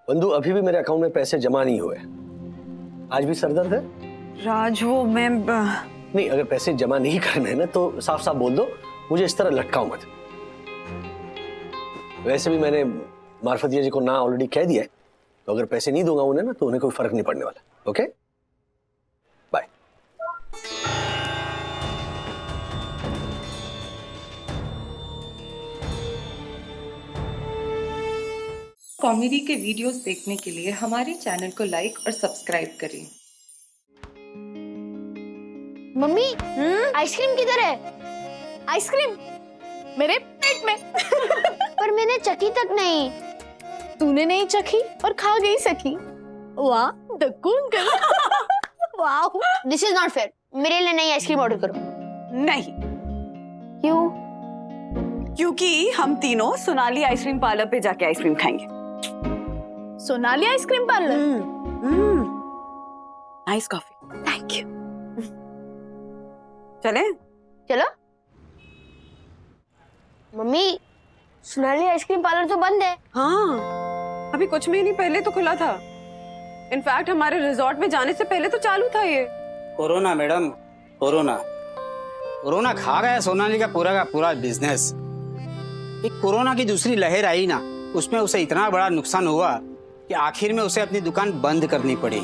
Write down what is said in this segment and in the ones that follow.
बंधु, अभी भी मेरे अकाउंट में पैसे जमा नहीं हुए। आज भी सरदर्द है? राज वो मैं नहीं, अगर पैसे जमा नहीं करने हैं ना तो साफ साफ बोल दो, मुझे इस तरह लटकाओ मत। वैसे भी मैंने मार्फतिया जी को ना ऑलरेडी कह दिया है, तो अगर पैसे नहीं दूंगा उन्हें ना तो उन्हें कोई फर्क नहीं पड़ने वाला। Okay, bye. कॉमेडी के वीडियोस देखने के लिए हमारे चैनल को लाइक और सब्सक्राइब करें। मम्मी, आइसक्रीम किधर है? आइसक्रीम मेरे पेट में। पर मैंने चखी तक नहीं। तूने नहीं चखी और खा गई सखी। वाह, दक्कून कर। वाह, दिस इज नॉट फेयर। मेरे लिए नई आइसक्रीम ऑर्डर करो। नहीं, क्यों? क्योंकि हम तीनों सोनाली आइसक्रीम पार्लर पे जाके आइसक्रीम खाएंगे। Sonali ice cream parlour? Nice coffee. Thank you. चले? चलो। मम्मी, सोनाली आइसक्रीम पार्लर तो बंद है। हाँ, अभी कुछ महीने पहले तो खुला था। इनफैक्ट हमारे रिजॉर्ट में जाने से पहले तो चालू था ये। कोरोना मैडम, कोरोना कोरोना खा गया सोनाली का पूरा बिजनेस। एक कोरोना की दूसरी लहर आई ना, उसमें उसे इतना बड़ा नुकसान हुआ कि आखिर में उसे अपनी दुकान बंद करनी पड़ी।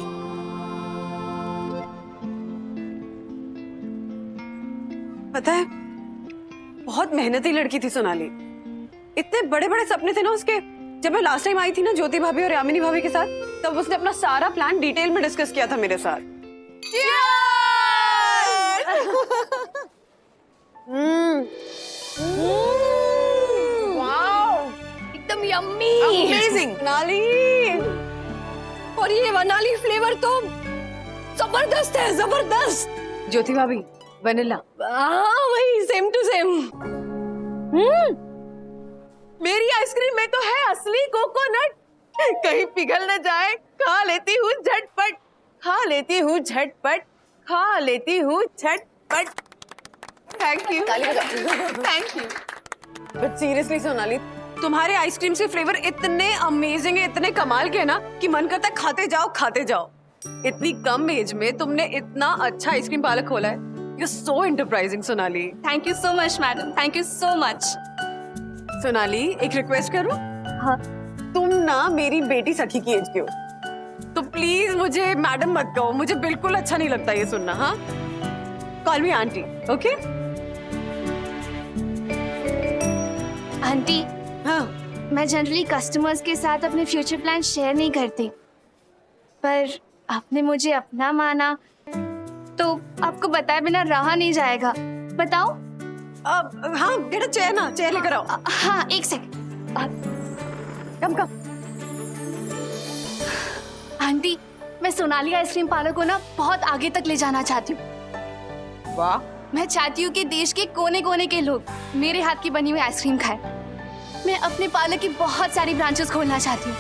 पता है, बहुत मेहनती लड़की थी सोनाली। इतने बड़े बड़े सपने थे ना उसके। जब मैं लास्ट टाइम आई थी ना ज्योति भाभी और यामिनी भाभी के साथ, तब उसने अपना सारा प्लान डिटेल में डिस्कस किया था मेरे साथ। एकदम यम्मी। अमेजिंग सोनाली। और ये वनाली फ्लेवर तो जबरदस्त है, जबरदस्त। ज्योति भाभी, वनीला। हाँ, वही सेम टू सेम। मेरी आइसक्रीम में तो है असली कोकोनट। कहीं पिघल न जाए, खा लेती हूँ झटपट, खा लेती हूँ झटपट, खा लेती हूँ झटपट। Thank you, thank you. But seriously Sonali, तुम्हारे आइसक्रीम से फ्लेवर इतने अमेजिंग है, इतने कमाल के ना कि मन करता है खाते जाओ खाते जाओ। इतनी कम एज में तुमने इतना अच्छा आइसक्रीम पार्लर खोला है। You're so enterprising, Sonali. Thank you so much madam, thank you so much. Sonali, एक रिक्वेस्ट करूं? हाँ। तुम ना मेरी बेटी सखी की एज के हो, तो प्लीज मुझे मैडम मत कहो, मुझे बिल्कुल अच्छा नहीं लगता ये सुनना। हाँ, कॉल मी आंटी, ओके? आंटी, हाँ, मैं जनरली कस्टमर्स के साथ अपने फ्यूचर प्लान शेयर नहीं करती, पर आपने मुझे अपना माना तो आपको बताए बिना रहा नहीं जाएगा। बताओ? हाँ, बेटा चेयर ना, चेयर लेकर आओ। हाँ, एक सेकंड। कम कम। आंटी, मैं सोनाली आइसक्रीम पार्लर को ना बहुत आगे तक ले जाना चाहती हूँ। वाह। मैं चाहती हूँ कि देश के कोने कोने के लोग मेरे हाथ की बनी हुई आइसक्रीम खाएं। मैं अपने पार्लर की बहुत सारी ब्रांचेस खोलना चाहती हूँ।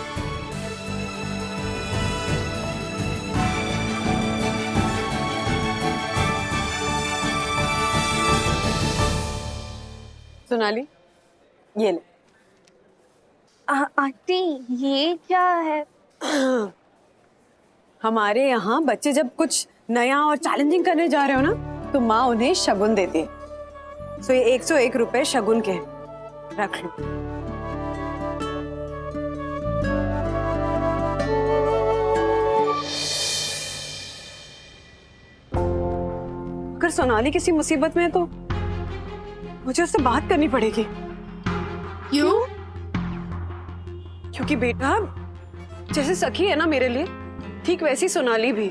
सोनाली, ये ले। आंटी, ये क्या है? हमारे यहाँ बच्चे जब कुछ नया और चैलेंजिंग करने जा रहे हो ना, तो माँ उन्हें शगुन देती है। सो ये 101 रुपए शगुन के हैं। रख लो। अगर सोनाली किसी मुसीबत में है तो मुझे उससे बात करनी पड़ेगी। क्यों? क्योंकि बेटा, जैसे सखी है ना मेरे लिए, ठीक वैसी सोनाली भी।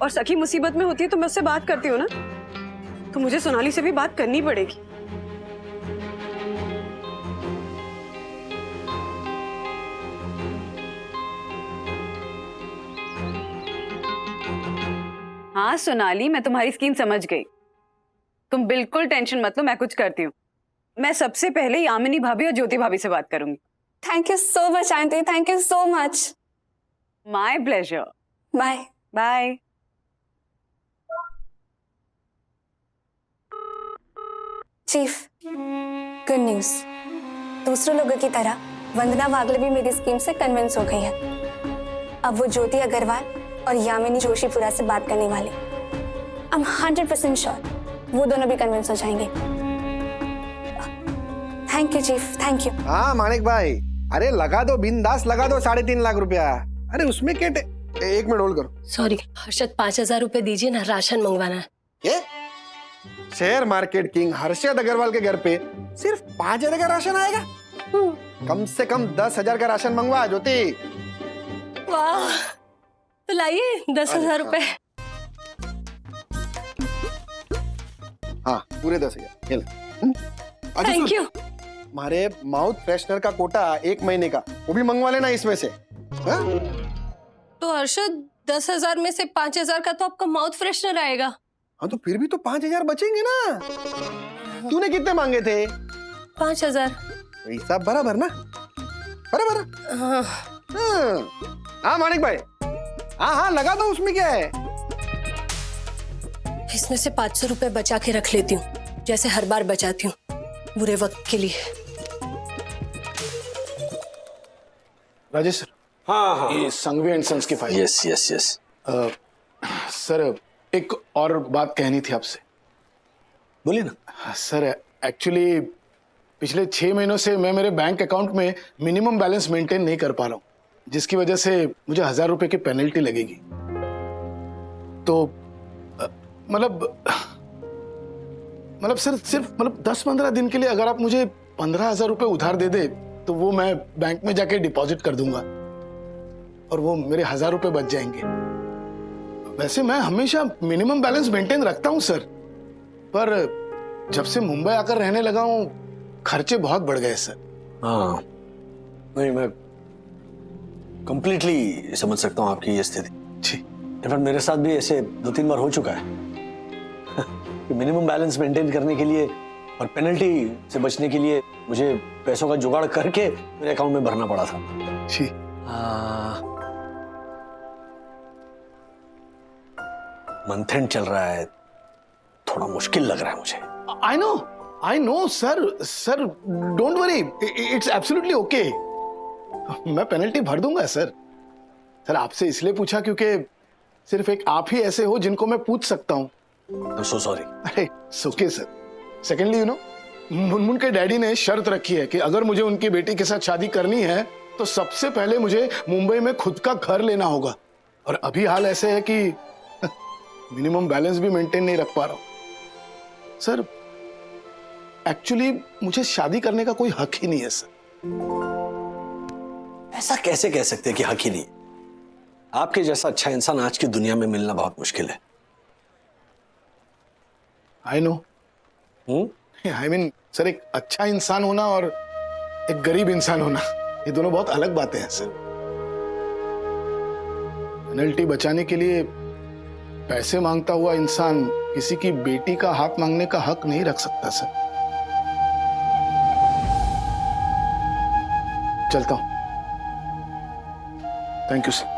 और सखी मुसीबत में होती है तो मैं उससे बात करती हूँ ना, तो मुझे सोनाली से भी बात करनी पड़ेगी। हाँ सोनाली, मैं तुम्हारी स्कीम समझ गई। तुम बिल्कुल टेंशन मत लो, मैं कुछ करती हूँ। मैं सबसे पहले यामिनी भाभी और ज्योति भाभी से बात करूंगी। Thank you so much aunty, thank you so much. My pleasure. Bye bye. Chief, good news. दूसरों लोगों की तरह वंदना वागले भी मेरी स्कीम से कन्विंस हो गई है। अब वो ज्योति अग्रवाल और यामिनी जोशीपुरा से बात करने वाली। आई एम 100% श्योर वो दोनों भी कन्विंस हो जाएंगे। Thank you chief, thank you. हाँ मानिक भाई, अरे लगा दो, बिंदास लगा दो 3.5 लाख रुपया। अरे उसमें क्या एक मिनट होल्ड करो। सॉरी हर्षद, 5,000 रुपए दीजिए ना, राशन मंगवाना है। ये share market king Harshad Agarwal के घर पे सिर्फ 5,000 का राशन आएगा? कम से कम 10,000 का राशन मंगवा ज्योति। वाह, तो लाइए 10,000 रुपए। हाँ पूरे 10,000 ये ले। Thank you. हमारे माउथ फ्रेशनर का कोटा 1 महीने का, वो भी मंगवा लेना इसमें से। हाँ? तो हर्षद 10,000 में से 5,000 का तो आपका माउथ फ्रेशनर आएगा। हाँ तो फिर भी तो 5,000 बचेंगे ना। तूने कितने मांगे थे? 5,000। हिसाब बराबर ना, बराबर। हाँ। हाँ मानिक भाई, हाँ हाँ लगा दो, उसमें क्या है। इसमें से 500 रुपए बचा के रख लेती हूँ, जैसे हर बार बचाती हूँ, बुरे वक्त के लिए। राजेश सर, हाँ ये संघवी एंड सन्स की file. Yes yes yes. Sir एक और बात कहनी थी आपसे। बोलिए ना। सर एक्चुअली पिछले 6 महीनों से मैं मेरे बैंक अकाउंट में मिनिमम बैलेंस मेंटेन नहीं कर पा रहा हूँ, जिसकी वजह से मुझे 1,000 रुपए की पेनल्टी लगेगी। तो मतलब सर सिर्फ 10-15 दिन के लिए अगर आप मुझे 15,000 रुपए उधार दे दे तो वो मैं बैंक में जाके डिपॉजिट कर दूंगा और वो मेरे 1,000 रुपए बच जाएंगे। वैसे मैं हमेशा मिनिमम बैलेंस मेंटेन रखता हूं सर, पर जब से मुंबई आकर रहने लगा हूं खर्चे बहुत बढ़ गए सर। हाँ नहीं, मैं कंप्लीटली समझ सकता हूँ आपकी ये स्थिति। जी। इनफैक्ट मेरे साथ भी ऐसे 2-3 बार हो चुका है कि मिनिमम बैलेंस मेंटेन करने के लिए और पेनल्टी से बचने के लिए मुझे पैसों का जुगाड़ करके मेरे अकाउंट में भरना पड़ा था। जी। मंथ एंड चल रहा है, थोड़ा मुश्किल लग रहा है मुझे। I know sir don't worry, it's absolutely okay. मैं पेनल्टी भर दूंगा सर। सर आपसे इसलिए पूछा क्योंकि सिर्फ एक आप ही ऐसे हो जिनको मैं पूछ सकता हूँ। I'm so sorry. अरे ओके सर। सेकेंडली मुनमुन के डैडी ने शर्त रखी है कि अगर मुझे उनकी बेटी के साथ शादी करनी है तो सबसे पहले मुझे मुंबई में खुद का घर लेना होगा, और अभी हाल ऐसे है कि मिनिमम बैलेंस भी मेंटेन नहीं रख पा रहा हूं सर। एक्चुअली मुझे शादी करने का कोई हक ही नहीं है सर। ऐसा कैसे कह सकते हैं कि हक ही नहीं? आपके जैसा अच्छा इंसान आज की दुनिया में मिलना बहुत मुश्किल है। I know. I mean sir, एक अच्छा इंसान होना और एक गरीब इंसान होना, ये दोनों बहुत अलग बातें हैं सर। पेनल्टी बचाने के लिए पैसे मांगता हुआ इंसान किसी की बेटी का हाथ मांगने का हक नहीं रख सकता सर। चलता हूं। Thank you sir.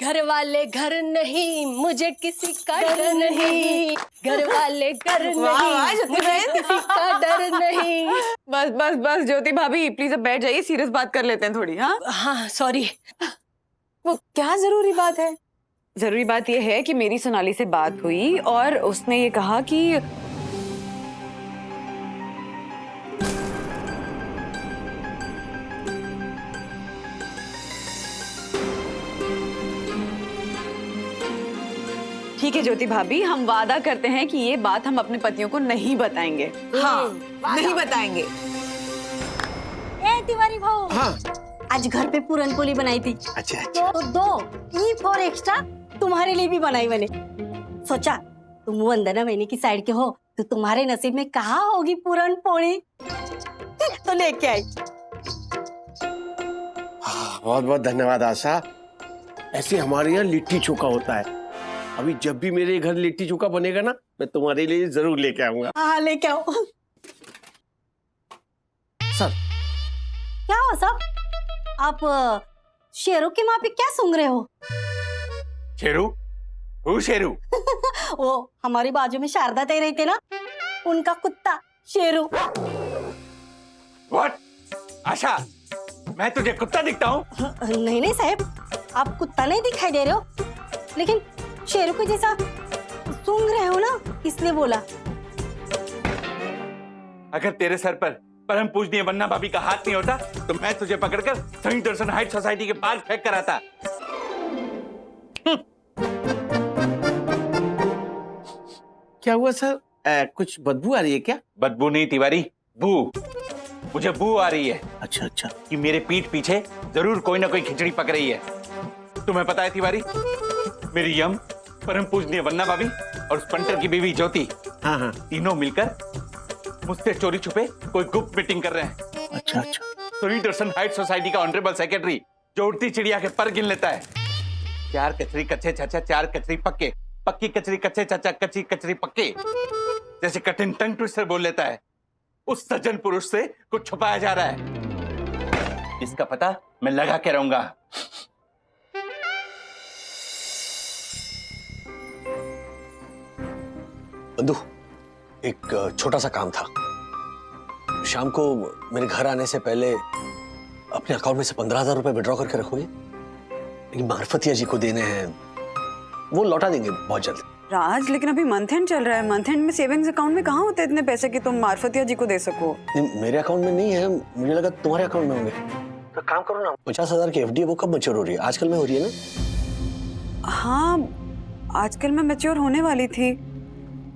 घर वाले घर नहीं, मुझे किसी का डर नहीं। घर वाले घर नहीं, मुझे किसी का डर नहीं। बस बस बस ज्योति भाभी, प्लीज अब बैठ जाइए, सीरियस बात कर लेते हैं थोड़ी। हाँ हाँ सॉरी। वो क्या जरूरी बात है? जरूरी बात यह है कि मेरी सोनाली से बात हुई और उसने ये कहा कि ठीक है ज्योति भाभी, हम वादा करते हैं कि ये बात हम अपने पतियों को नहीं बताएंगे। हाँ नहीं बताएंगे। ए तिवारी भाऊ, हाँ आज घर पे पूरन पोली बनाई थी। अच्छा अच्छा। तो 2 E4 एक्स्ट्रा तुम्हारे लिए भी बनाई मैंने। सोचा तुम वंदना महीने की साइड के हो तो तुम्हारे नसीब में कहाँ होगी पूरन पोली, तो लेके आई। बहुत बहुत धन्यवाद आशा। ऐसे हमारे यहाँ लिट्टी चोखा होता है। अभी जब भी मेरे घर लिट्टी चोखा बनेगा ना, मैं तुम्हारे लिए जरूर लेके आऊंगा। हाँ लेके आओ। सर क्या हो सब? आप शेरों के माँ पे क्या सूंघ रहे हो? शेरू? वो शेरू? वो हमारी बाजू में शारदा तय रहते ना, उनका कुत्ता शेरू। आशा, मैं तुझे कुत्ता दिखता हूँ? नहीं नहीं साहब, आप कुत्ता नहीं दिखाई दे रहे हो, लेकिन शेरों के जैसा सूंघ रहे हो ना, इसलिए बोला। अगर तेरे सर पर परम पूजनीय वन्ना भाभी का हाथ नहीं होता तो मैं तुझे पकड़कर संयुक्त दर्शन हाइट सोसाइटी के पार्क फेंक कर आता। क्या हुआ सर? कुछ बदबू आ रही है क्या? बदबू नहीं तिवारी, बू। मुझे बू आ रही है। अच्छा अच्छा। कि मेरे पीठ पीछे जरूर कोई ना कोई खिचड़ी पक रही है। तुम्हें पता है तिवारी, मेरी यम, परम पूजनीय वन्ना भाभी और उस पंटर की बीवी ज्योति, हाँ हाँ, तीनों मिलकर मुझसे चोरी छुपे कोई गुप्त मीटिंग कर रहे हैं। अच्छा अच्छा। संयुक्त दर्शन हाइट सोसाइटी का ऑनरेबल सेक्रेटरी जो उड़ती चिड़िया के पर गिन लेता है। 4 कचरी कच्चे चाचा, 4 कचरी पक्के, पक्की कचरी कच्चे चाचा, कच्ची कचरी पक्के, जैसे कठिन टंग ट्विस्टर बोल लेता है, उस सज्जन पुरुष से कुछ छुपाया जा रहा है। इसका पता मैं लगा के रहूंगा। बंधु, एक छोटा सा काम था। शाम को मेरे घर आने से पहले अपने अकाउंट में से 15,000 रुपए विड्रॉ करके रखोगे? लेकिन मार्फतिया जी को देने हैं, वो लौटा देंगे बहुत जल्द। राज, लेकिन अभी मंथ एंड चल रहा है। मंथ एंड में सेविंग्स अकाउंट में कहाँ होते इतने पैसे कि तुम मार्फतिया जी को दे सको? नहीं, मेरे अकाउंट में नहीं है, मुझे लगा तुम्हारे अकाउंट में होंगे। तो काम करो ना, 50,000 की एफडी है, वो कब मैच्योर हो रही है? आजकल में हो रही है ना? हाँ, आजकल में मैच्योर होने वाली थी,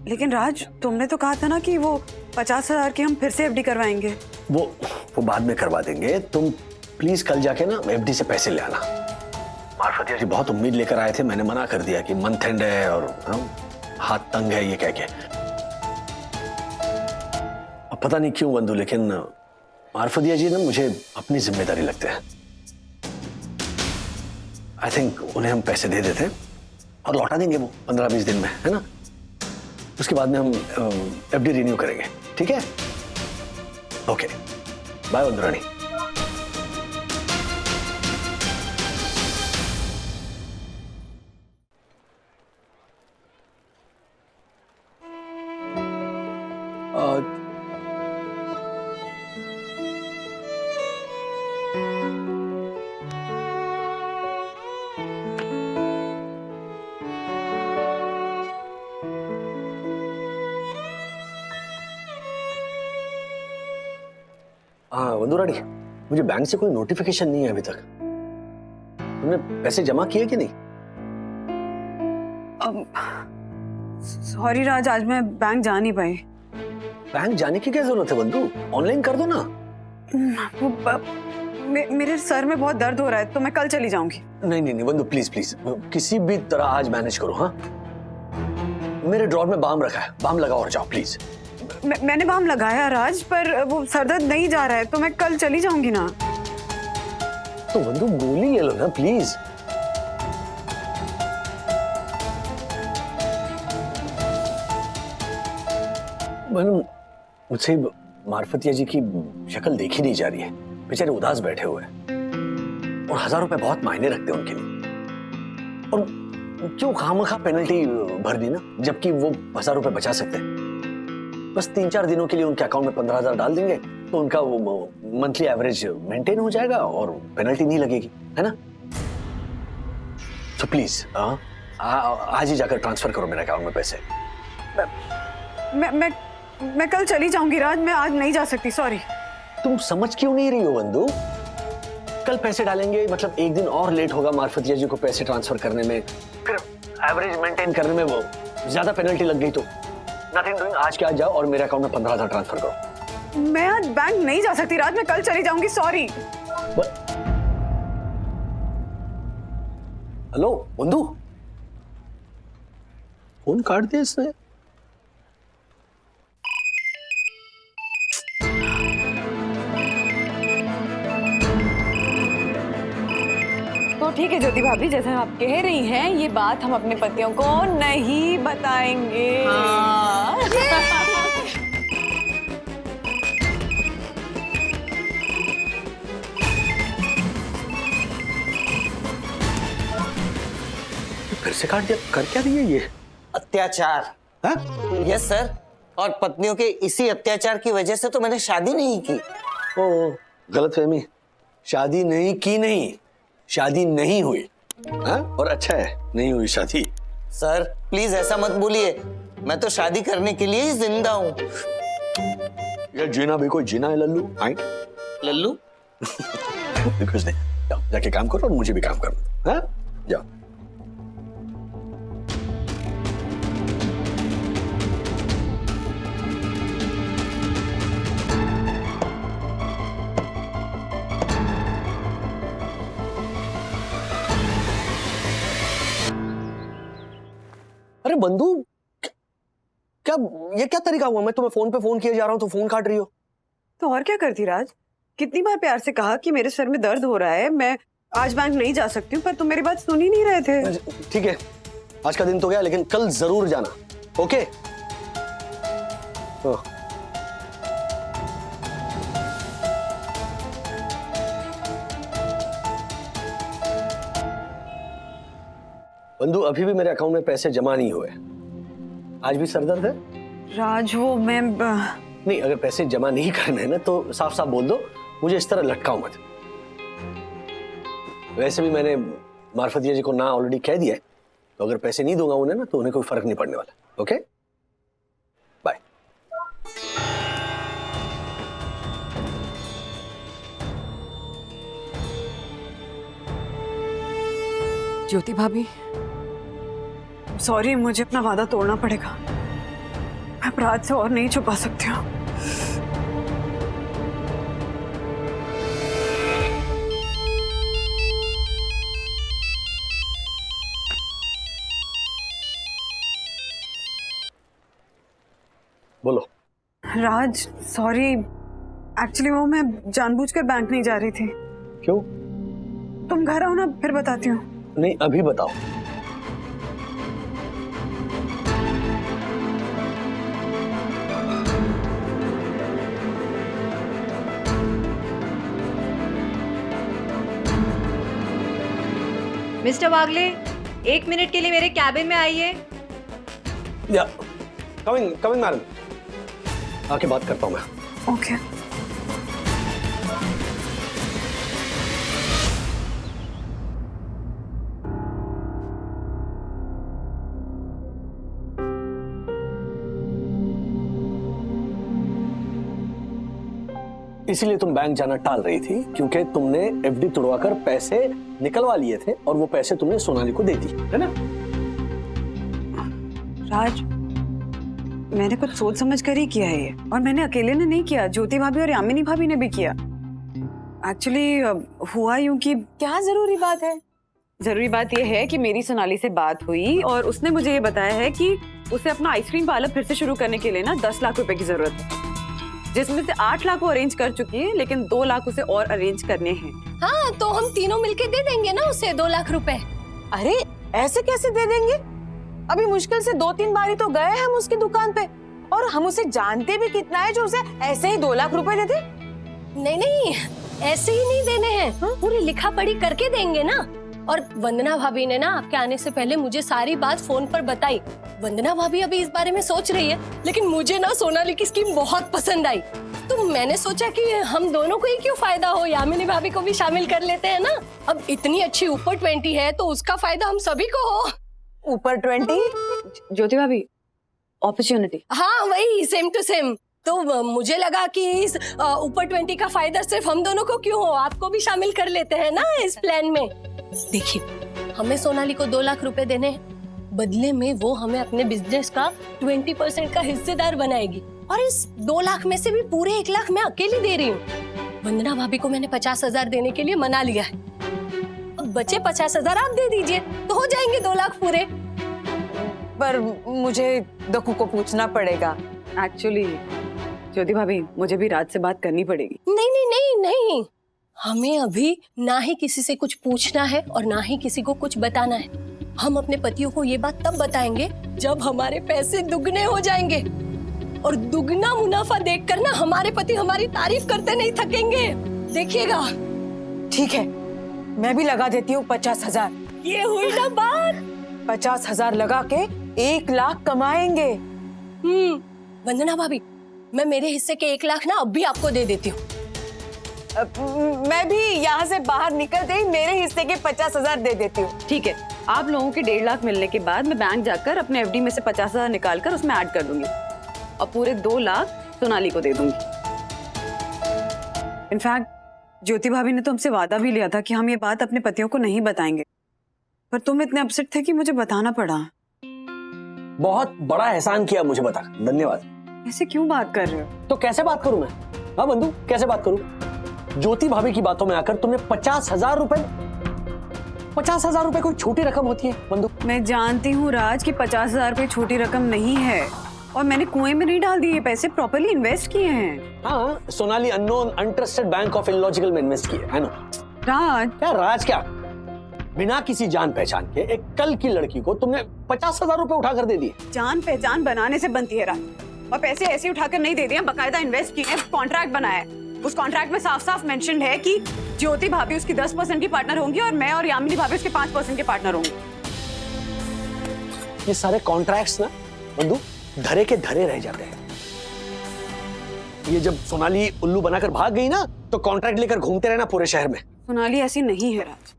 लेकिन राज तुमने तो कहा था ना कि वो 50,000 की हम फिर से एफडी करवाएंगे। वो बाद में करवा देंगे। तुम प्लीज कल जाके ना एफडी से पैसे ले आना। मार्फतिया जी बहुत उम्मीद लेकर आए थे, मैंने मना कर दिया कि मंथ एंड है और हाथ तंग है ये कह के। अब पता नहीं क्यों बंधु, लेकिन मार्फतिया जी ना मुझे अपनी जिम्मेदारी लगते हैं। आई थिंक उन्हें हम पैसे दे देते हैं और लौटा देंगे वो 15-20 दिन में, है ना? उसके बाद में हम एफडी रिन्यू करेंगे, ठीक है? ओके, बाय बंधु रानी। हाँ बंधु रानी, मुझे बैंक से कोई नोटिफिकेशन नहीं है अभी तक। तुमने पैसे जमा किए कि नहीं? सॉरी राज, आज मैं बैंक जा नहीं पाई। बैंक जाने की क्या जरूरत है बंधु? ऑनलाइन कर दो ना। मेरे सर में बहुत दर्द हो रहा है, तो मैं कल चली जाऊंगी। नहीं नहीं नहीं बंधु, प्लीज प्लीज किसी भी तरह आज मैनेज करो। हाँ, मेरे ड्रॉर में बाम रखा है, बाम लगाओ और जाओ प्लीज। मैंने बाम लगाया राज, पर वो सरदर्द नहीं जा रहा है, तो मैं कल चली जाऊंगी ना। तो बंधु गोली ले लो ना प्लीज। मुझसे मार्फतिया जी की शक्ल देखी नहीं जा रही है, बेचारे उदास बैठे हुए हैं और 1,000 रुपए बहुत मायने रखते हैं उनके लिए। और क्यों खामखा पेनल्टी भरनी ना, जबकि वो 1,000 रुपए बचा सकते हैं। बस 3-4 दिनों के लिए उनके अकाउंट में 15,000 डाल देंगे तो उनका वो मंथली एवरेज मेंटेन हो जाएगा और पेनल्टी नहीं लगेगी, है ना? तो प्लीज आज ही जाकर ट्रांसफर करो मेरे अकाउंट में पैसे। मैं कल चली जाऊंगी राज, मैं आज नहीं जा सकती, सॉरी। तुम समझ क्यों नहीं रही हो बंधु? कल पैसे डालेंगे मतलब एक दिन और लेट होगा मार्फतिया जी को पैसे ट्रांसफर करने में, फिर एवरेज मेंटेन करने में वो ज्यादा पेनल्टी लग गई तो नथिंग डूइंग। आज के आज जाओ और मेरे अकाउंट में 15,000 ट्रांसफर करो। मैं आज बैंक नहीं जा सकती राज, मैं कल चली जाऊंगी, सॉरी। हेलो बंधु, फोन काट दिया इसने। तो ठीक है ज्योति भाभी, जैसे आप कह रही हैं, ये बात हम अपने पतियों को नहीं बताएंगे। हाँ। फिर से काट दिया, कर क्या रही है ये? अत्याचार। यस सर, और पत्नियों के इसी अत्याचार की वजह से तो मैंने शादी नहीं की। ओ, गलतफहमी, शादी नहीं की नहीं, शादी नहीं हुई। हाँ? और अच्छा है नहीं हुई शादी। सर प्लीज ऐसा मत बोलिए, मैं तो शादी करने के लिए ही जिंदा हूँ। यार जीना भी कोई जीना है लल्लू। आई लल्लू कुछ नहीं, जाओ जाके काम करो और मुझे भी काम करना। हाँ जाओ। अरे बंधु, क्या ये क्या तरीका हुआ? मैं तुम्हें फोन पे फोन किए जा रहा हूँ तो फोन काट रही हो। तो और क्या करती राज, कितनी बार प्यार से कहा कि मेरे सर में दर्द हो रहा है, मैं आज बैंक नहीं जा सकती हूँ, पर तुम मेरी बात सुन ही नहीं रहे थे। ठीक है, आज का दिन तो गया, लेकिन कल जरूर जाना। ओके? बंधु, अभी भी मेरे अकाउंट में पैसे जमा नहीं हुए। आज भी सरदर्द है? राज वो मैं नहीं, अगर पैसे जमा नहीं करने ना तो साफ साफ बोल दो, मुझे इस तरह लटकाओ मत। वैसे भी मैंने मार्फतिया जी को ना ऑलरेडी कह दिया है, तो अगर पैसे नहीं दूंगा उन्हें ना तो उन्हें कोई फर्क नहीं पड़ने वाला। Okay bye. ज्योति भाभी सॉरी, मुझे अपना वादा तोड़ना पड़ेगा। मैं अपराध से और नहीं छुपा सकती हूँ। बोलो। राज सॉरी, एक्चुअली वो मैं जानबूझकर बैंक नहीं जा रही थी। क्यों? तुम घर आओ ना, फिर बताती हूँ। नहीं, अभी बताओ। मिस्टर वागले, 1 मिनट के लिए मेरे कैबिन में आइए। या कमिंग कमिंग मैडम, आके बात करता हूँ मैं। ओके। इसीलिए तुम बैंक जाना टाल रही थी, क्योंकि तुमने एफडी तुड़वाकर पैसे निकलवा लिए थे और वो पैसे तुमने सोनाली को दे दी, है ना? राज, मैंने कुछ सोच समझ कर ही किया है ये, और मैंने अकेले ने नहीं किया, ज्योति भाभी और यामिनी भाभी ने भी किया। एक्चुअली हुआ यूं कि क्या जरूरी बात है? जरूरी बात यह है कि मेरी सोनाली से बात हुई और उसने मुझे ये बताया है कि उसे अपना आइसक्रीम पार्लर फिर से शुरू करने के लिए ना 10 लाख रुपए की जरूरत है, जिसमें से 8 लाख वो अरेंज कर चुकी है, लेकिन 2 लाख उसे और अरेंज करने हैं। हाँ, तो हम तीनों मिलके दे देंगे ना उसे 2 लाख रुपए। अरे ऐसे कैसे दे देंगे? अभी मुश्किल से 2-3 बारी तो गए हम उसकी दुकान पे, और हम उसे जानते भी कितना है जो उसे ऐसे ही 2 लाख रुपए दे दे? नहीं नहीं, ऐसे ही नहीं देने हैं, पूरी लिखा पढ़ी करके देंगे ना। और वंदना भाभी ने ना आपके आने से पहले मुझे सारी बात फोन पर बताई। वंदना भाभी अभी इस बारे में सोच रही है, लेकिन मुझे ना सोनाली की स्कीम बहुत पसंद आई, तो मैंने सोचा कि हम दोनों को ही क्यों फायदा हो, यामिनी भाभी को भी शामिल कर लेते हैं ना। अब इतनी अच्छी ऊपर 20 है तो उसका फायदा हम सभी को हो। ऊपर 20? ज्योति भाभी, अपॉर्चुनिटी। हाँ वही, सेम टू सेम। तो मुझे लगा कि इस ऊपर 20 का फायदा सिर्फ हम दोनों को क्यों हो, आपको भी शामिल कर लेते हैं ना इस प्लान में। देखिए, हमें सोनाली को 2 लाख रुपए देने हैं, बदले में वो हमें अपने बिजनेस का 20% का हिस्सेदार बनाएगी, और इस 2 लाख में से भी पूरे 1 लाख मैं अकेली दे रही हूँ। वंदना भाभी को मैंने 50,000 देने के लिए मना लिया है, अब बचे 50,000 आप दे दीजिए तो हो जाएंगे 2 लाख पूरे। पर मुझे दक्कू को पूछना पड़ेगा। एक्चुअली ज्योति भाभी, मुझे भी राज से बात करनी पड़ेगी। नहीं नहीं नहीं नहीं, हमें अभी ना ही किसी से कुछ पूछना है और ना ही किसी को कुछ बताना है। हम अपने पतियों को ये बात तब बताएंगे जब हमारे पैसे दुगने हो जाएंगे, और दुगना मुनाफा देखकर ना हमारे पति हमारी तारीफ करते नहीं थकेंगे, देखिएगा। ठीक है, मैं भी लगा देती हूँ 50,000। ये हुई ना बात। 50,000 लगा के 1 लाख कमाएंगे। वंदना भाभी, मैं मेरे हिस्से के 1 लाख ना अब भी आपको दे देती हूँ। मैं भी यहाँ से बाहर निकलते ही मेरे हिस्से के 50,000 दे देती हूँ। ठीक है, आप लोगों के 1.5 लाख मिलने के बाद मैं बैंक जाकर अपने एफडी में से 50,000 निकाल कर उसमें ऐड कर दूंगी और पूरे 2 लाख सोनाली को दे दूंगी। इनफैक्ट ज्योति भाभी ने तो हमसे वादा भी लिया था कि हम ये बात अपने पतियों को नहीं बताएंगे, पर तुम इतने अपसेट थे कि मुझे बताना पड़ा। बहुत बड़ा एहसान किया मुझे बता, धन्यवाद। ऐसे क्यों बात कर रहे हो? तो कैसे बात करूं मैं? हाँ बंधु, कैसे बात करूं? ज्योति भाभी की बातों में आकर तुमने 50,000 रुपए, 50,000 रुपए कोई छोटी रकम होती है बंधु? मैं जानती हूँ राज कि 50,000 कोई छोटी रकम नहीं है, और मैंने कुएं में नहीं डाल दिए, ये पैसे प्रॉपर्ली इन्वेस्ट किए हैं। हाँ, Sonali unknown untrusted bank of illogical में इन्वेस्ट किए है ना? राज क्या राज क्या? बिना किसी जान पहचान के एक कल की लड़की को तुमने 50,000 रुपए उठाकर दे दिए। जान पहचान बनाने से बनती है राज, और पैसे ऐसे उठाकर नहीं दे दिए, बकायदा इन्वेस्ट किए, कॉन्ट्रैक्ट बनाया है। उस कॉन्ट्रैक्ट में साफ साफ मेंशन है कि ज्योति भाभी उसकी 10% की पार्टनर होंगी और मैं और यामिनी भाभी उसके 5% के पार्टनर होंगे। ये सारे कॉन्ट्रैक्ट्स ना बंधु धरे के धरे रह जाते हैं। ये जब सोनाली उल्लू बनाकर भाग गई ना, तो कॉन्ट्रैक्ट लेकर घूमते रहना पूरे शहर में। सोनाली ऐसी नहीं है राज।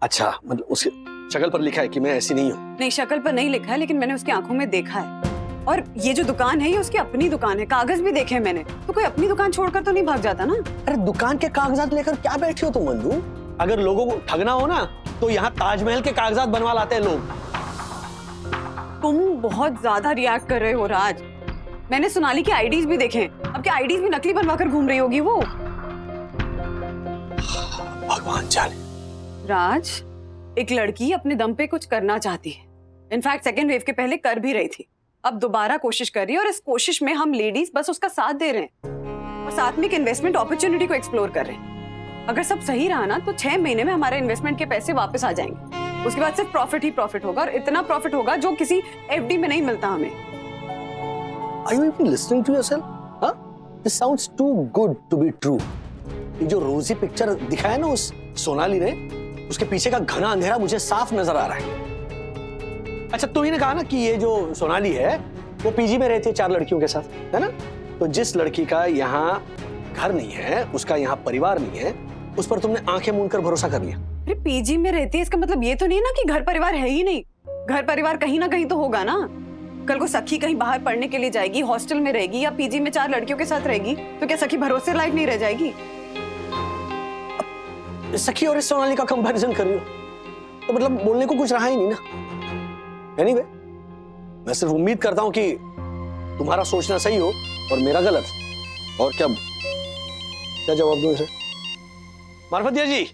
अच्छा, मतलब उसकी शक्ल पर लिखा है कि मैं ऐसी नहीं हूँ? नहीं, शक्ल पर नहीं लिखा है, लेकिन मैंने उसकी आंखों में देखा है। और ये जो दुकान है ये उसकी अपनी दुकान है, कागज भी देखे मैंने। तो कोई अपनी दुकान छोड़कर तो नहीं भाग जाता ना। अरे दुकान के कागजात लेकर क्या बैठे हो तुम बंधु? अगर लोगों को ठगना हो ना, तो यहाँ ताजमहल के कागजात बनवा लाते हैं लोग। तुम बहुत ज्यादा रिएक्ट कर रहे हो राज। मैंने सोनाली के आईडीज भी देखे हैं। अब क्या आईडीज भी नकली बनवाकर घूम रही होगी वो? भगवान जाने। राज, एक लड़की अपने दम पे कुछ करना चाहती है, इनफैक्ट सेकेंड वेव के पहले कर भी रही थी, अब दोबारा कोशिश कर रही है, और इस कोशिश में हम लेडीज बस उसका साथ दे रहे हैं और साथ में एक इन्वेस्टमेंट अपॉर्चुनिटी को एक्सप्लोर कर रहे हैं। अगर सब सही रहा ना, तो 6 महीने में हमारे इन्वेस्टमेंट के पैसे वापस आ जाएंगे। उसके बाद सिर्फ प्रॉफिट ही प्रॉफिट होगा, और इतना प्रॉफिट होगा जो किसी एफडी में नहीं मिलता हमें। Are you even listening to yourself? Huh? This sounds too good to be true. ये जो रोजी पिक्चर दिखाया ना उस सोनाली ने, उसके पीछे का घना अंधेरा मुझे साफ नजर आ रहा है। अच्छा, तुमने कहा ना कि ये जो सोनाली है वो पीजी में रहती है 4 लड़कियों के साथ, है ना? तो जिस लड़की का यहाँ घर नहीं है, उसका यहाँ परिवार नहीं है, उस पर तुमने आंखें मूंद कर भरोसा कर लिया। अरे पीजी में रहती है, इसका मतलब ये तो नहीं ना कि घर परिवार है ही नहीं। घर परिवार कहीं ना कहीं तो होगा ना। कल को सखी कहीं बाहर पढ़ने के लिए जाएगी, हॉस्टल में रहेगी या पीजी में 4 लड़कियों के साथ रहेगी, तो क्या सखी भरोसे लायक नहीं रह जाएगी? सखी और इस सोनाली का कंपैरिजन कर रही हो, तो मतलब बोलने को कुछ रहा ही नहीं ना। एनीवे, मैं सिर्फ उम्मीद करता हूं कि तुम्हारा सोचना सही हो और मेरा गलत। और क्या जवाब दूं इसे? मार्फतिया जी,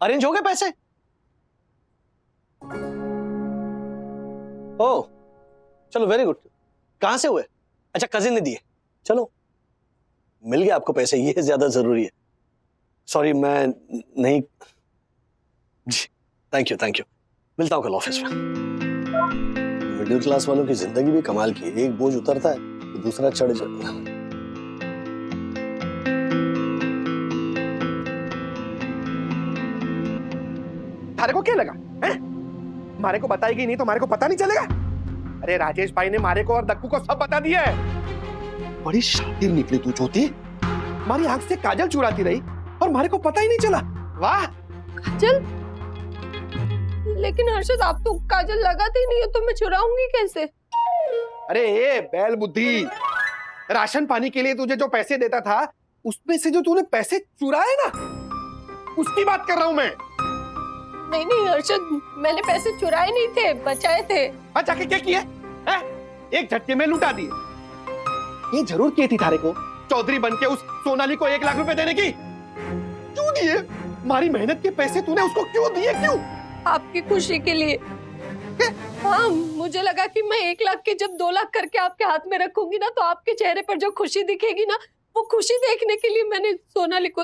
अरेंज हो गए पैसे? ओह, चलो वेरी गुड। कहां से हुए? अच्छा, कजिन ने दिए। चलो, मिल गया आपको पैसे, ये ज्यादा जरूरी है। सॉरी, मैं नहीं। जी, थैंक यू। मिलता हूं कल ऑफिस में। मिडिल क्लास वालों की जिंदगी भी कमाल की है, एक बोझ उतरता है तो दूसरा चढ़ जाता है। थारे को क्या लगा है? मारे को बताएगी नहीं तो मारे को पता नहीं चलेगा? अरे राजेश भाई ने मारे को और दक्कू को सब बता दिया है। बड़ी शातिर निकली तू ज्योति, हमारी आंख से काजल चुराती रही और मारे को पता ही नहीं चला। वाह। काजल? लेकिन हर्षद, आप तो काजल लगाते ही नहीं हो, तो मैं चुराऊंगी कैसे? अरे ये बैल बुद्धि, राशन पानी के लिए तुझे जो पैसे देता था, उसमें से जो तूने पैसे चुराए ना, उसकी बात कर रहा हूं मैं। नहीं हर्षद, मैंने पैसे चुराए नहीं थे, बचाए थे। हाँ, जाके क्या किए? एक झटके में लुटा दिए। ये जरूर की थी थारे को चौधरी बनके उस सोनाली को 1 लाख रुपए देने की। क्यों दिए? हमारी मेहनत के पैसे तूने उसको क्यों दिए? क्यों? आपकी खुशी के लिए। हाँ, मुझे लगा कि मैं 1 लाख के जब 2 लाख करके आपके हाथ में रखूंगी ना, तो आपके चेहरे पर जो खुशी दिखेगी ना, वो खुशी देखने के लिए मैंने सोनाली को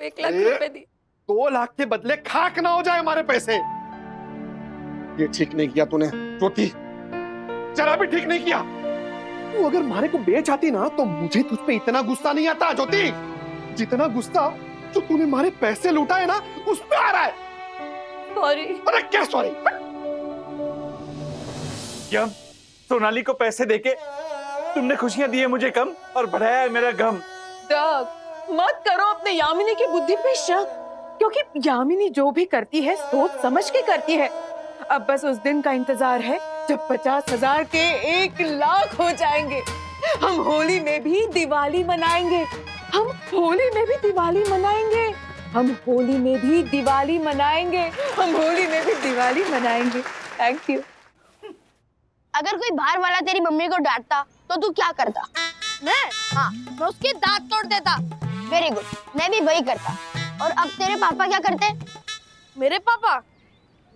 1 लाख रुपए दी। 2 लाख के बदले खाक ना हो जाए हमारे पैसे। ये ठीक नहीं किया तूने ज्योति, जरा भी ठीक नहीं किया। तू अगर मारे को बेच आती ना, तो मुझे तुझ पे इतना गुस्सा नहीं आता ज्योति, जितना गुस्सा जो तूने मारे पैसे लुटाए ना, उस पे आ रहा है। सॉरी। अरे क्या सॉरी? क्या सोनाली को पैसे देके तुमने खुशियां दी है मुझे कम और बढ़ाया है मेरा गम। डग, मत करो अपने यामिनी की बुद्धि पे शक, क्योंकि यामिनी जो भी करती है सोच समझ के करती है। अब बस उस दिन का इंतजार है जब 50,000 के 1 लाख हो जाएंगे। हम होली में भी दिवाली मनाएंगे, हम होली में भी दिवाली मनाएंगे, हम होली में भी दिवाली मनाएंगे, हम होली में भी दिवाली मनाएंगे। Thank you. अगर कोई बाहर वाला तेरी मम्मी को डांटता तो तू क्या करता? हाँ, मैं उसके दांत तोड़ देता। वेरी गुड, मैं भी वही करता। और अब तेरे पापा क्या करते? मेरे पापा,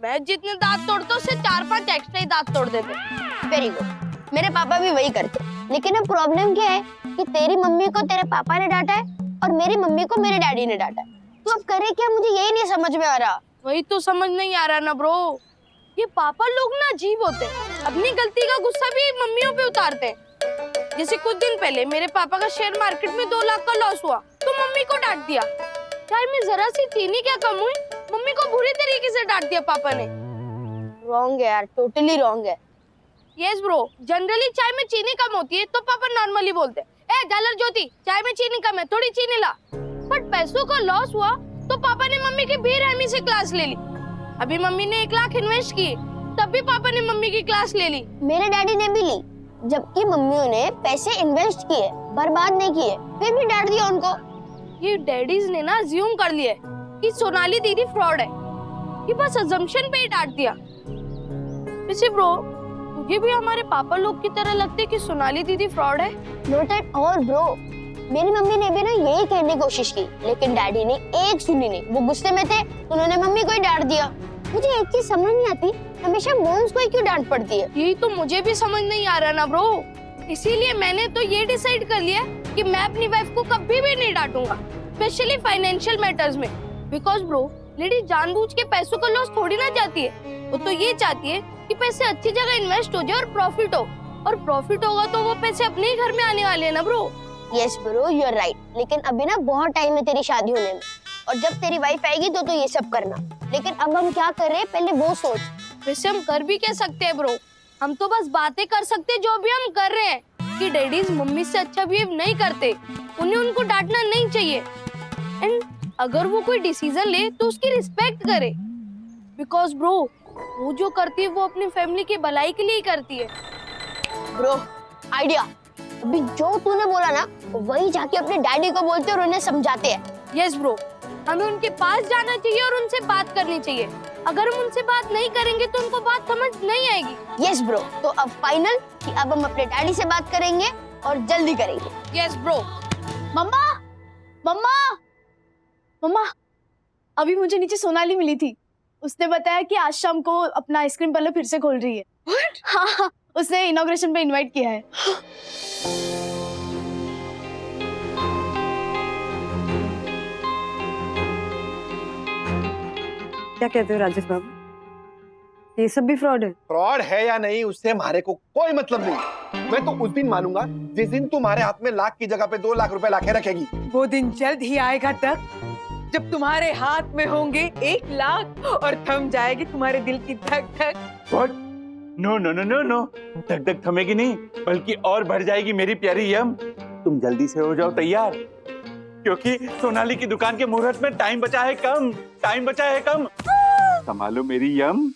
मैं जितने दांत तोड़ता उससे 4-5 एक्स्ट्रा ही दांत तोड़ देते। वेरी गुड, मेरे पापा भी वही करते। लेकिन अब प्रॉब्लम क्या है कि तेरी मम्मी को तेरे पापा ने डांटा है और मेरी मम्मी को मेरे डैडी ने डांटा है। तो अब करे क्या, मुझे यही नहीं समझ में आ रहा। वही तो समझ नहीं आ रहा ना ब्रो। ये पापा लोग ना अजीब होते, अपनी गलती का गुस्सा भी मम्मियों पे उतारते हैं। जैसे कुछ दिन पहले मेरे पापा का शेयर मार्केट में 2 लाख का लॉस हुआ तो मम्मी को डांट दिया। चाय में जरा सी चीनी क्या कम हुई, मम्मी को बुरी तरीके से डांट दिया पापा ने। रॉन्ग है यार, टोटली रॉन्ग है। यस ब्रो, जनरली चाय में चीनी कम होती है तो पापा नॉर्मली बोलते हैं, ए झालर ज्योति, चाय में चीनी कम है, थोड़ी चीनी ला। बट पैसों का लॉस हुआ तो पापा ने मम्मी की बेरहमी से क्लास ले ली। अभी मम्मी ने 1 लाख इन्वेस्ट किए, तब भी पापा ने मम्मी की क्लास ले ली। मेरे डैडी ने भी ली, जबकि मम्मियों ने पैसे इन्वेस्ट किए, बर्बाद नहीं किए, फिर भी डांट दिया उनको। ये डैडीज ने ना अज्यूम कर लिया कि सोनाली दीदी फ्रॉड है, ये बस अजम्पशन पे ही डांट दिया। वैसे ब्रो, तुझे भी हमारे पापा लोग की तरह लगते है कि सोनाली दीदी फ्रॉड है? नॉट एट ऑल ब्रो, मेरी मम्मी ने भी ना यही कहने की कोशिश की, लेकिन डैडी ने एक सुनी नहीं। वो गुस्से में थे, उन्होंने मम्मी को ही डांट दिया। मुझे एक चीज समझ नहीं आती, हमेशा मॉम्स को ही क्यों डांट पड़ती है? यही तो मुझे भी समझ नहीं आ रहा ना ब्रो। इसीलिए मैंने तो ये डिसाइड कर लिया कि मैं अपनी वाइफ को कभी भी नहीं डांटूंगा, स्पेशली फाइनेंशियल मैटर्स में। बिकॉज ब्रो, लेडी जानबूझ के पैसों का लॉस थोड़ी ना चाहती है, वो तो ये चाहती है कि पैसे अच्छी जगह इन्वेस्ट हो जाए और प्रॉफिट हो। और प्रॉफिट होगा तो वो पैसे अपने ही घर में आने वाले हैं ना bro. Yes bro, you are right. लेकिन अभी ना बहुत टाइम है तेरी शादी होने में, और जब तेरी वाइफ आएगी तो ये सब करना। लेकिन अब हम क्या कर रहे हैं, पहले वो सोच। वैसे हम कर भी क्या सकते हैं ब्रो, हम तो बस बातें कर सकते हैं जो भी हम कर रहे हैं, कि डैडीज मम्मी से अच्छा बिहेव नहीं करते, उन्हें उनको डांटना नहीं चाहिए। एंड अगर वो कोई डिसीजन ले तो उसकी रिस्पेक्ट करे, बिकॉज ब्रो वो जो करती है वो अपनी फैमिली की भलाई के लिए ही करती है। ब्रो, आइडिया, अभी जो तूने बोला ना वही जाके अपने डैडी को बोलते और उन्हें समझाते हैं। यस ब्रो, हमें उनके पास जाना चाहिए और उनसे बात करनी चाहिए। अगर हम उनसे बात नहीं करेंगे तो उनको बात समझ नहीं आएगी। यस ब्रो, तो अब फाइनल कि अब हम अपने डैडी से बात करेंगे और जल्दी करेंगे। Yes bro. मम्मा, मम्मा, मम्मा, अभी मुझे नीचे सोनाली मिली थी। उसने बताया कि आज शाम को अपना आइसक्रीम पार्लर फिर से खोल रही है। What? हाँ, उसने इनॉग्रेशन पे इनवाइट किया है। क्या कहते हो राजेश बाबू, ये सब भी फ्रॉड है? फ्रॉड है या नहीं उससे हमारे को कोई मतलब नहीं। मैं तो उस दिन मानूंगा जिस दिन तुम्हारे हाथ में लाख की जगह पे 2 लाख रुपए लाके रखेगी। वो दिन जल्द ही आएगा तक जब तुम्हारे हाथ में होंगे 1 लाख और थम जाएगी तुम्हारे दिल की धक धक। What? No no no no no, धक धक थमेगी नहीं, बल्कि और बढ़ जाएगी मेरी प्यारी यम। तुम जल्दी से हो जाओ तैयार, क्योंकि सोनाली की दुकान के मुहूर्त में टाइम बचा है कम, टाइम बचा है कम। संभालो मेरी यम।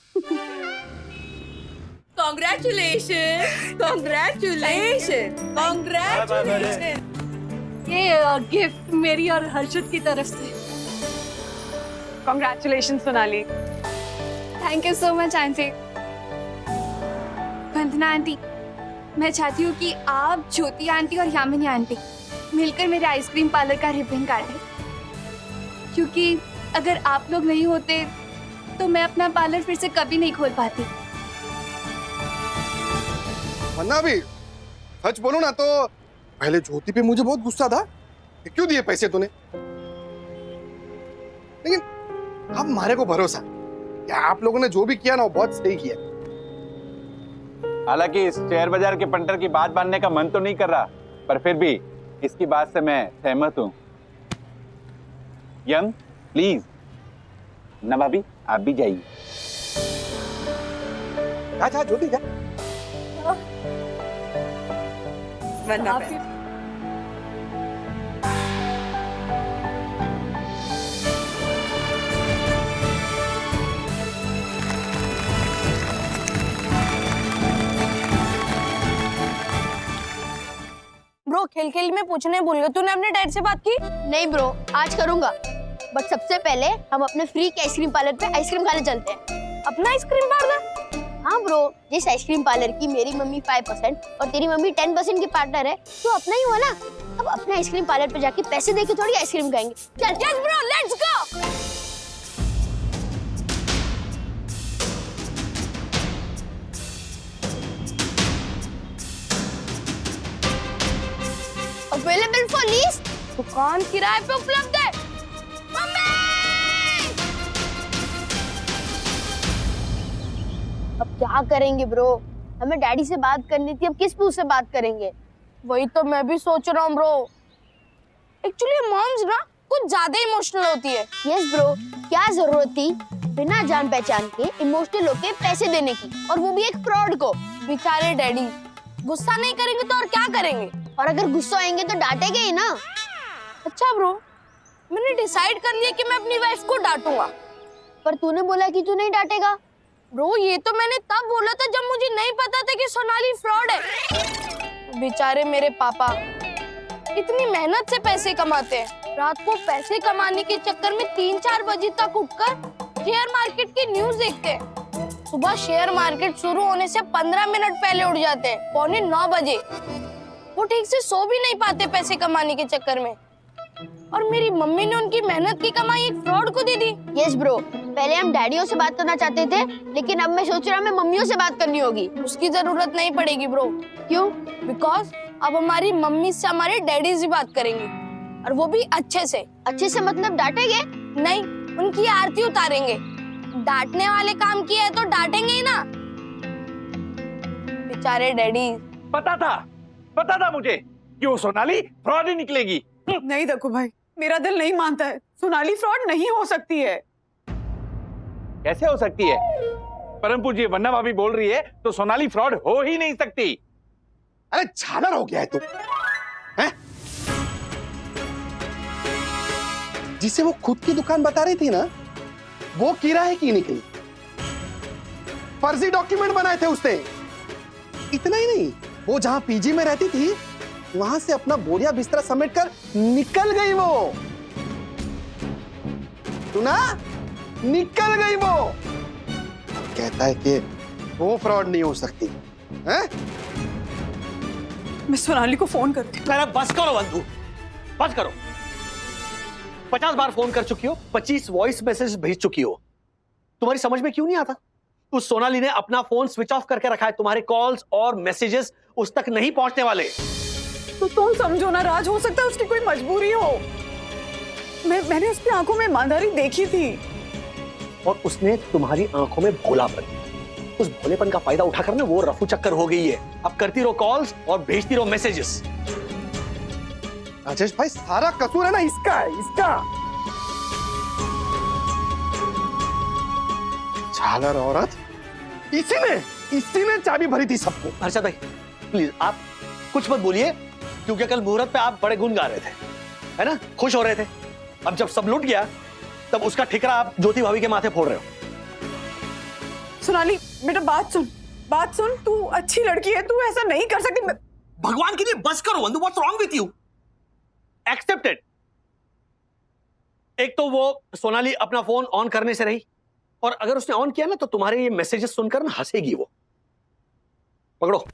Congratulations, congratulations, congratulations। ये गिफ्ट मेरी और हर्षद की तरफ से। Congratulations Sonali. Thank you so much aunty. Vandana aunty, मैं चाहती हूँ कि आप, ज्योति आंटी और यामिनी आंटी मिलकर मेरे आइसक्रीम पार्लर का रिबन काटें, क्योंकि अगर आप लोग नहीं होते तो मैं अपना पार्लर फिर से कभी नहीं खोल पाती। वरना भी सच बोलो ना तो पहले ज्योति पे मुझे बहुत गुस्सा था कि क्यों दिए पैसे तूने, लेकिन अब हमारे को भरोसा कि आप लोगों ने जो भी किया ना वो बहुत सही किया। हालांकि इस शेयर बाजार के पंटर की बात मानने का मन तो नहीं कर रहा, पर फिर भी इसकी बात से मैं सहमत हूँ। यम प्लीज, ना भाभी आप भी जाइए। जा ज्योति जा। वरना ब्रो खेल खेल में पूछने भूल गया, तूने अपने डैड से बात की? नहीं ब्रो, आज करूंगा। बट सबसे पहले हम अपने फ्री के आइसक्रीम पार्लर पे आइसक्रीम खाने चलते हैं। अपना आइसक्रीम पार्लर? हाँ ब्रो, जिस आइसक्रीम पार्लर की मेरी मम्मी 5% और तेरी मम्मी 10% की पार्टनर है, तो अपना ही हुआ ना। अब अपने आइसक्रीम पार्लर पे जाके पैसे देके थोड़ी आइसक्रीम खाएंगे। चल चल bro, let's go. Available for lease, दुकान किराए पे उपलब्ध है। मम्मी! अब क्या करेंगे ब्रो? हमें डैडी से बात करनी थी, अब किस मुंह से बात करेंगे? वही तो मैं भी सोच रहा हूँ ब्रो। एक्चुअली मॉम्स ना कुछ ज्यादा इमोशनल होती है। यस ब्रो, क्या जरूरत थी बिना जान पहचान के इमोशनल होके पैसे देने की, और वो भी एक फ्रॉड को। बेचारे डैडी गुस्सा नहीं करेंगे तो और क्या करेंगे? और अगर गुस्सा आएंगे तो डांटेंगे ही ना। अच्छा ब्रो, मैंने डिसाइड कर लिया कि मैं अपनी वाइफ को डांटूंगा। पर तूने बोला कि तू नहीं डांटेगा। ब्रो, ये तो मैंने तब बोला था जब मुझे नहीं पता था कि सोनाली फ्रॉड है। बेचारे मेरे पापा इतनी मेहनत से पैसे कमाते हैं, रात को पैसे कमाने के चक्कर में 3-4 बजे तक उठकर शेयर मार्केट की न्यूज देखते हैं। सुबह शेयर मार्केट शुरू होने से 15 मिनट पहले उठ जाते हैं, 8:45 बजे। वो ठीक से सो भी नहीं पाते पैसे कमाने के चक्कर में। और मेरी मम्मी ने उनकी मेहनत की कमाई एक फ्रॉड को दे दी। यस ब्रो, पहले हम डैडियों से बात करना चाहते थे, लेकिन अब मैं सोच रहा हूँ मम्मियों से बात करनी होगी। उसकी जरूरत नहीं पड़ेगी ब्रो। क्यों? बिकॉज अब हमारी मम्मी से हमारे डैडी से बात करेंगे, और वो भी अच्छे से। अच्छे से मतलब डांटेंगे? नहीं, उनकी आरती उतारेंगे। डांटने वाले काम किया है तो डांटेंगे ही ना। बेचारे डैडी। पता था मुझे कि वो सोनाली फ्रॉड ही निकलेगी। नहीं देखो भाई, मेरा दिल नहीं मानता है। सोनाली फ्रॉड नहीं हो सकती है। कैसे हो सकती है? परम पूज्य वन्ना भाभी बोल रही है तो सोनाली फ्रॉड हो ही नहीं सकती। अरे झालर हो गया है तू, हैं? जिसे वो खुद की दुकान बता रही थी ना, वो किराए की निकली। फर्जी डॉक्यूमेंट बनाए थे उसने। इतना ही नहीं, वो जहां पीजी में रहती थी वहां से अपना बोरिया बिस्तरा समेटकर निकल गई वो। सुना? निकल गई वो। कहता है कि वो फ्रॉड नहीं हो सकती, हैं? मैं सोनाली को फोन करती हूँ। बस करो बंधु, बस करो। 50 बार फोन कर चुकी हो, 25 वॉइस मैसेज भेज चुकी हो। तुम्हारी समझ में क्यों नहीं आता? उस सोनाली ने अपना फोन स्विच ऑफ करके रखा है। तुम्हारे कॉल्स और मैसेजेस उस तक नहीं पहुंचने वाले। तो तुम समझो ना राज, हो सकता है उसकी कोई मजबूरी हो। मैंने उसकी आंखों में ईमानदारी देखी थी। और उसने तुम्हारी आंखों में भोलापन, उस भोलेपन का फायदा उठाकर ना वो रफू चक्कर हो गई है। अब करती रहो कॉल्स और भेजती रहो मैसेजेस। राजेश भाई, सारा कसूर है ना इसका है, इसका। झालर औरत, इसी ने चाबी भरी थी सबको। हर्षद भाई प्लीज आप कुछ मत बोलिए, क्योंकि कल मुहूर्त पे आप बड़े गुण गा रहे थे, है ना, खुश हो रहे थे। अब जब सब लुट गया तब उसका ठिकरा आप ज्योति भाभी के माथे फोड़ रहे हो। सोनाली बेटा, बात सुन। तू अच्छी लड़की है, तू ऐसा नहीं कर सकती। भगवान के लिए बस करो बंधु, what's wrong with you? Accepted. एक तो वो सोनाली अपना फोन ऑन करने से रही, और अगर उसने ऑन किया ना तो तुम्हारे ये मैसेजेस सुनकर ना हंसेगी वो। पकड़ो,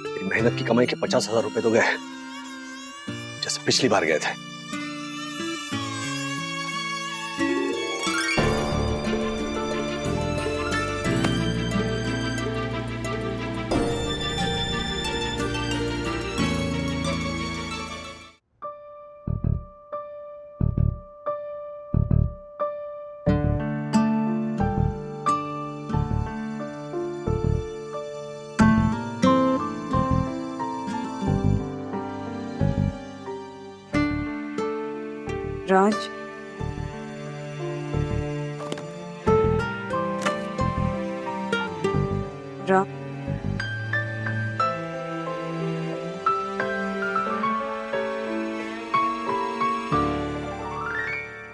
मेरी मेहनत की कमाई के 50,000 रुपए तो गए, जैसे पिछली बार गए थे। राज,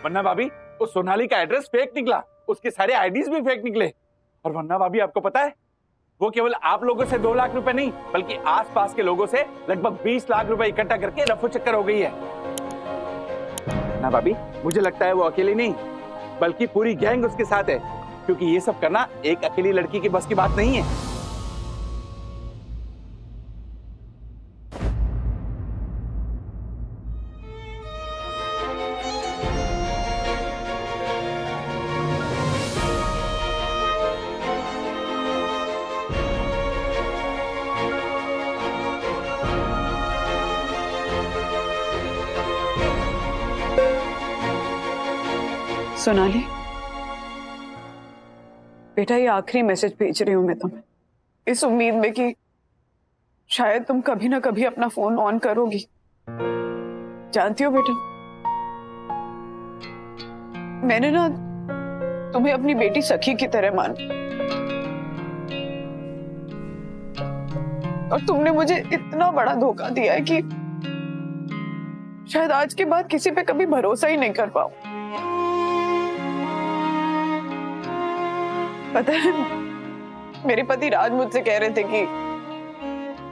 वरना भाभी वो सोनाली का एड्रेस फेक निकला, उसके सारे आईडीज भी फेक निकले। और वरना भाभी आपको पता है वो केवल आप लोगों से 2 लाख रुपए नहीं बल्कि आसपास के लोगों से लगभग 20 लाख रुपए इकट्ठा करके रफू चक्कर हो गई है ना भाभी। मुझे लगता है वो अकेली नहीं बल्कि पूरी गैंग उसके साथ है, क्योंकि ये सब करना एक अकेली लड़की की बस की बात नहीं है। सोनाली बेटा, ये आखिरी मैसेज भेज रही हूं मैं तुम्हें, इस उम्मीद में कि शायद तुम कभी ना कभी अपना फोन ऑन करोगी। जानती हो बेटा, मैंने ना तुम्हें अपनी बेटी सखी की तरह माना और तुमने मुझे इतना बड़ा धोखा दिया है कि शायद आज के बाद किसी पे कभी भरोसा ही नहीं कर पाऊं। पता है, मेरे पति राज मुझसे कह रहे थे कि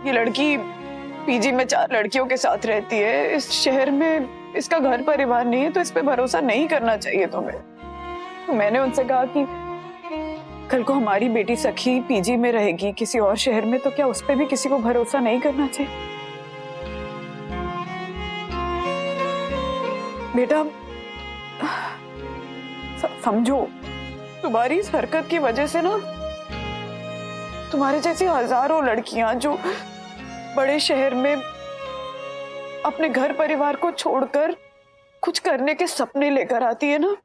ये लड़की पीजी में 4 लड़कियों के साथ रहती है, इस शहर में इसका घर परिवार नहीं है, तो इस पे भरोसा नहीं करना चाहिए तुम्हें। तो मैंने उनसे कहा कि कल को हमारी बेटी सखी पीजी में रहेगी किसी और शहर में, तो क्या उस पे भी किसी को भरोसा नहीं करना चाहिए? बेटा समझो, तुम्हारी इस हरकत की वजह से ना तुम्हारे जैसी हजारों लड़कियां जो बड़े शहर में अपने घर परिवार को छोड़कर कुछ करने के सपने लेकर आती है ना,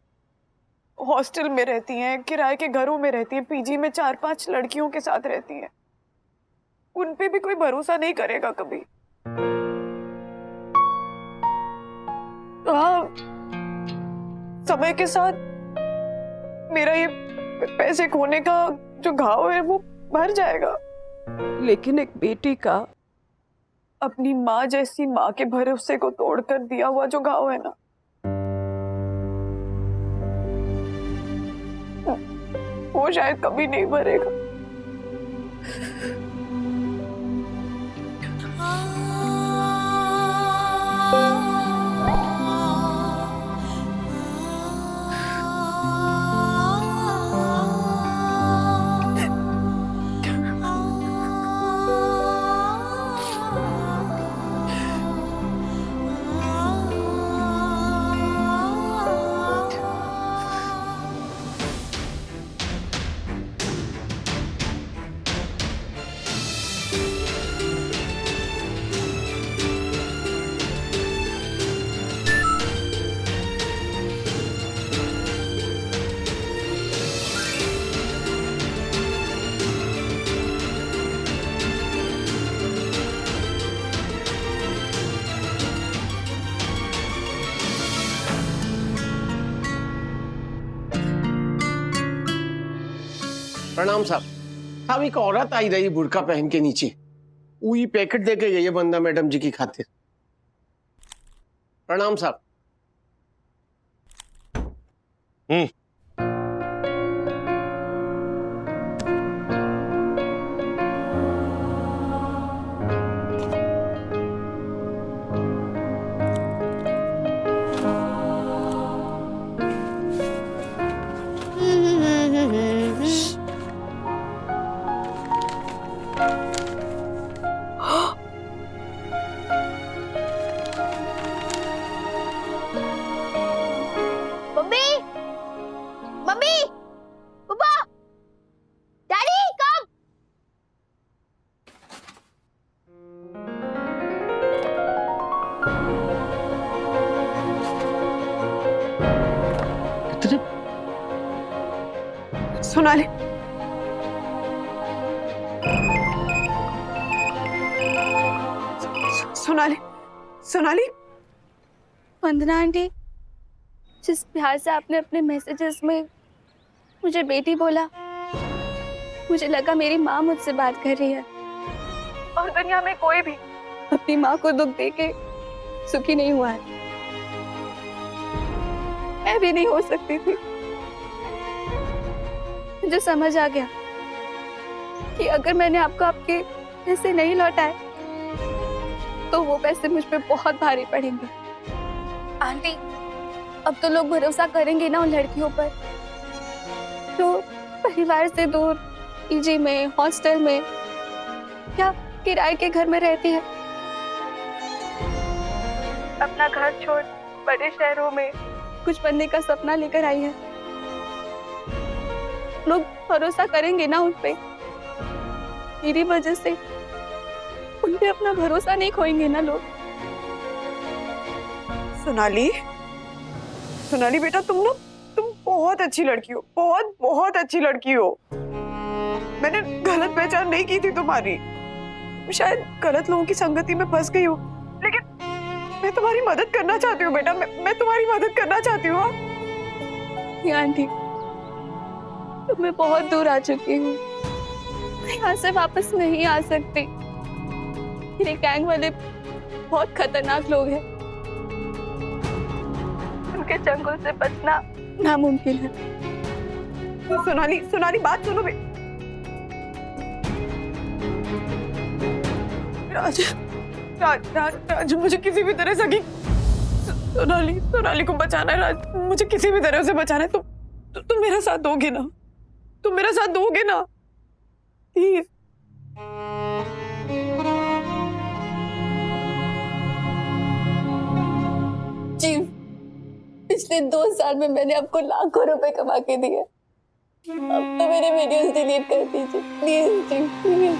हॉस्टल में रहती हैं, किराए के घरों में रहती हैं, पीजी में 4-5 लड़कियों के साथ रहती हैं, उन पे भी कोई भरोसा नहीं करेगा कभी। हाँ, समय के साथ मेरा ये पैसे खोने का जो घाव है वो भर जाएगा, लेकिन एक बेटी का अपनी माँ जैसी माँ के भरोसे को तोड़कर दिया हुआ जो घाव है ना, वो शायद कभी नहीं भरेगा। प्रणाम साहब। साहब, एक औरत आई रही बुर्का पहन के नीचे, वही पैकेट दे के गई है बंदा मैडम जी की खातिर। प्रणाम साहब। सोनाली, सोनाली, सोनाली। वंदना आंटी, जिस प्यार से आपने अपने मैसेजेस में मुझे बेटी बोला, मुझे लगा मेरी माँ मुझसे बात कर रही है। और दुनिया में कोई भी अपनी माँ को दुख देके सुखी नहीं हुआ है। मैं भी नहीं हो सकती थी। मुझे समझ आ गया कि अगर मैंने आपको आपके पैसे नहीं लौटाए तो वो पैसे मुझ पे बहुत भारी पड़ेंगे। आंटी, अब तो लोग भरोसा करेंगे ना उन लड़कियों पर जो परिवार से दूर पीजी में, हॉस्टल में या किराए के घर में रहती है, अपना घर छोड़ बड़े शहरों में कुछ बनने का सपना लेकर आई है। लोग भरोसा करेंगे ना उन पे। मेरी वजह से उन पे अपना भरोसा नहीं खोएंगे ना लोग। सोनाली, सोनाली बेटा, तुम बहुत अच्छी लड़की हो, बहुत बहुत अच्छी लड़की हो। मैंने गलत पहचान नहीं की थी तुम्हारी, शायद गलत लोगों की संगति में फंस गई हूँ, लेकिन मैं तुम्हारी मदद करना चाहती हूँ बेटा, मैं तुम्हारी मदद करना चाहती हूँ। आंटी, तो मैं बहुत दूर आ चुकी हूँ, मैं यहाँ से वापस नहीं आ सकती। मेरे गैंग वाले बहुत खतरनाक लोग हैं, उनके चंगुल से बचना नामुमकिन है। सोनाली, सोनाली बात सुनो बे। राज, राज, राज, राज, मुझे किसी भी तरह से सोनाली, सोनाली को बचाना है राज, मुझे किसी भी तरह से बचाना है। तुम मेरा साथ दोगे ना? तुम मेरा साथ दोगे ना? प्लीज। जी, पिछले 2 साल में मैंने आपको लाखों रुपए कमा के दिए, अब तो मेरे वीडियोस डिलीट कर दीजिए प्लीज जी, प्लीज।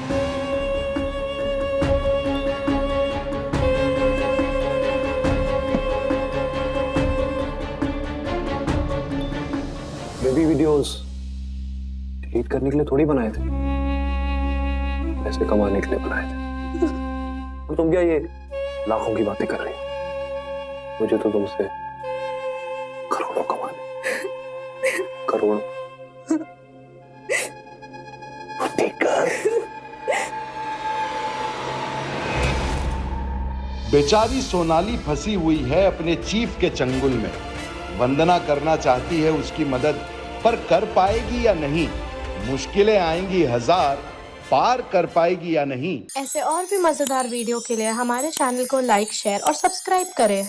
बेबी वीडियोस डिलीट करने के लिए थोड़ी बनाए थे, पैसे कमाने के लिए बनाए थे। और तुम क्या ये लाखों की बातें कर रही हो? मुझे तो तुमसे करोड़ों कमाने, करोड़ों। बेचारी सोनाली फंसी हुई है अपने चीफ के चंगुल में। वंदना करना चाहती है उसकी मदद, पर कर पाएगी या नहीं? मुश्किलें आएंगी 1000, पार कर पाएगी या नहीं? ऐसे और भी मजेदार वीडियो के लिए हमारे चैनल को लाइक, शेयर और सब्सक्राइब करें।